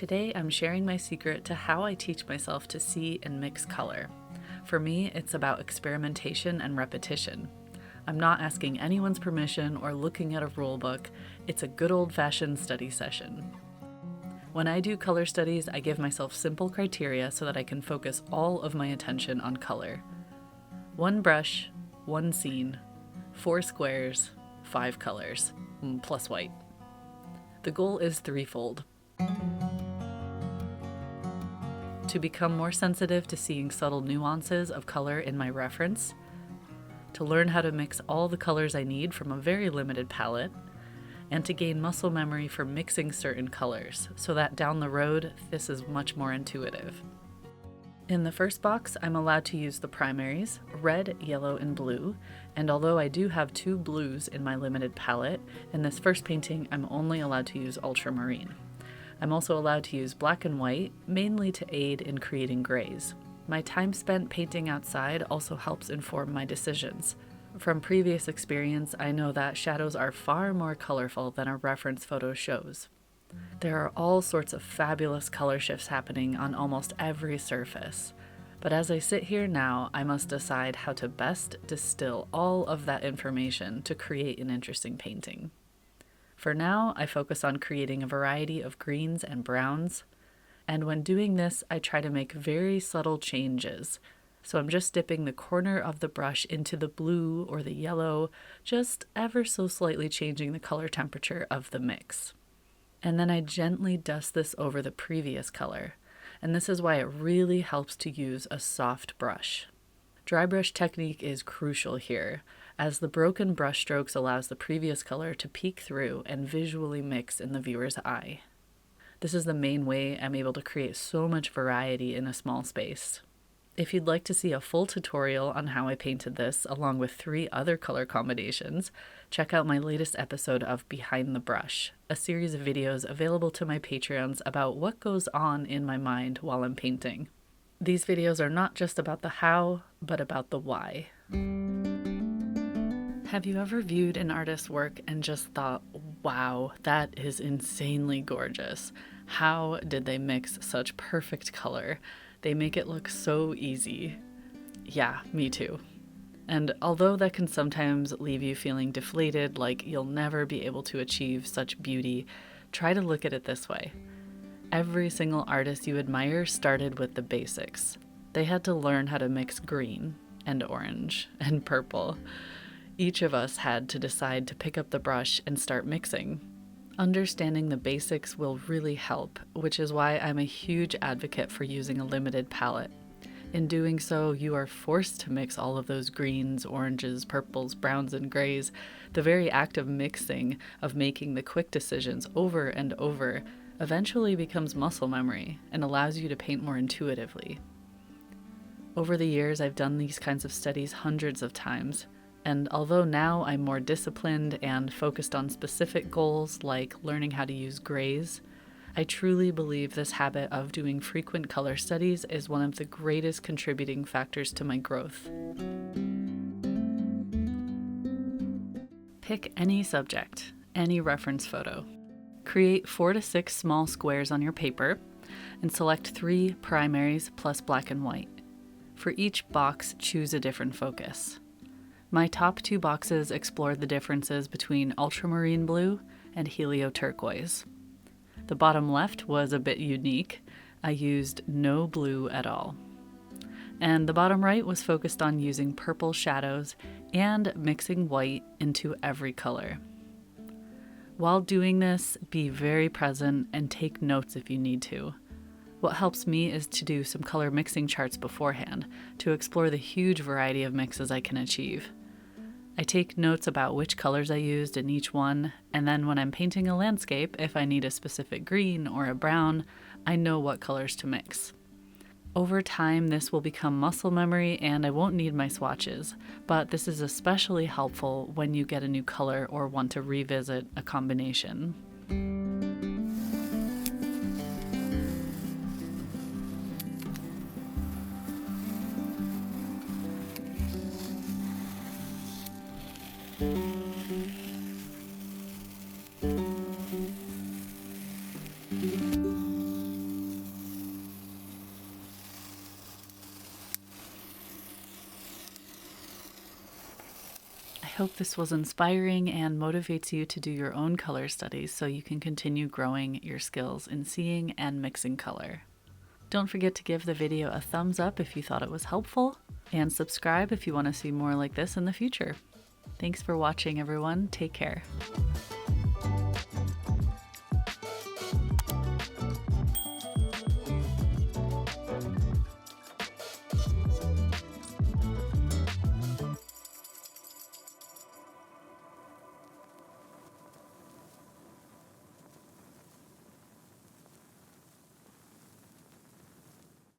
Today I'm sharing my secret to how I teach myself to see and mix color. For me, it's about experimentation and repetition. I'm not asking anyone's permission or looking at a rule book. It's a good old-fashioned study session. When I do color studies, I give myself simple criteria so that I can focus all of my attention on color. 1 brush, 1 scene, 4 squares, 5 colors, plus white. The goal is threefold. To become more sensitive to seeing subtle nuances of color in my reference, to learn how to mix all the colors I need from a very limited palette, and to gain muscle memory for mixing certain colors, so that down the road, this is much more intuitive. In the first box, I'm allowed to use the primaries, red, yellow, and blue, and although I do have 2 blues in my limited palette, in this first painting, I'm only allowed to use ultramarine. I'm also allowed to use black and white, mainly to aid in creating grays. My time spent painting outside also helps inform my decisions. From previous experience, I know that shadows are far more colorful than a reference photo shows. There are all sorts of fabulous color shifts happening on almost every surface. But as I sit here now, I must decide how to best distill all of that information to create an interesting painting. For now, I focus on creating a variety of greens and browns, and when doing this, I try to make very subtle changes. So I'm just dipping the corner of the brush into the blue or the yellow, just ever so slightly changing the color temperature of the mix. And then I gently dust this over the previous color, and this is why it really helps to use a soft brush. Dry brush technique is crucial here, as the broken brush strokes allows the previous color to peek through and visually mix in the viewer's eye. This is the main way I'm able to create so much variety in a small space. If you'd like to see a full tutorial on how I painted this, along with 3 other color combinations, check out my latest episode of Behind the Brush, a series of videos available to my Patreons about what goes on in my mind while I'm painting. These videos are not just about the how, but about the why. Have you ever viewed an artist's work and just thought, wow, that is insanely gorgeous? How did they mix such perfect color? They make it look so easy. Yeah, me too. And although that can sometimes leave you feeling deflated, like you'll never be able to achieve such beauty, try to look at it this way. Every single artist you admire started with the basics. They had to learn how to mix green and orange and purple. Each of us had to decide to pick up the brush and start mixing. Understanding the basics will really help, which is why I'm a huge advocate for using a limited palette. In doing so, you are forced to mix all of those greens, oranges, purples, browns, and grays. The very act of mixing, of making the quick decisions over and over, eventually becomes muscle memory and allows you to paint more intuitively. Over the years, I've done these kinds of studies hundreds of times. And although now I'm more disciplined and focused on specific goals like learning how to use grays, I truly believe this habit of doing frequent color studies is one of the greatest contributing factors to my growth. Pick any subject, any reference photo. Create 4 to 6 small squares on your paper and select 3 primaries plus black and white. For each box, choose a different focus. My top 2 boxes explored the differences between ultramarine blue and helio turquoise. The bottom left was a bit unique. I used no blue at all. And the bottom right was focused on using purple shadows and mixing white into every color. While doing this, be very present and take notes if you need to. What helps me is to do some color mixing charts beforehand to explore the huge variety of mixes I can achieve. I take notes about which colors I used in each one, and then when I'm painting a landscape, if I need a specific green or a brown, I know what colors to mix. Over time, this will become muscle memory and I won't need my swatches, but this is especially helpful when you get a new color or want to revisit a combination. hope this was inspiring and motivates you to do your own color studies so you can continue growing your skills in seeing and mixing color. Don't forget to give the video a thumbs up if you thought it was helpful, and subscribe if you want to see more like this in the future. Thanks for watching, everyone. Take care.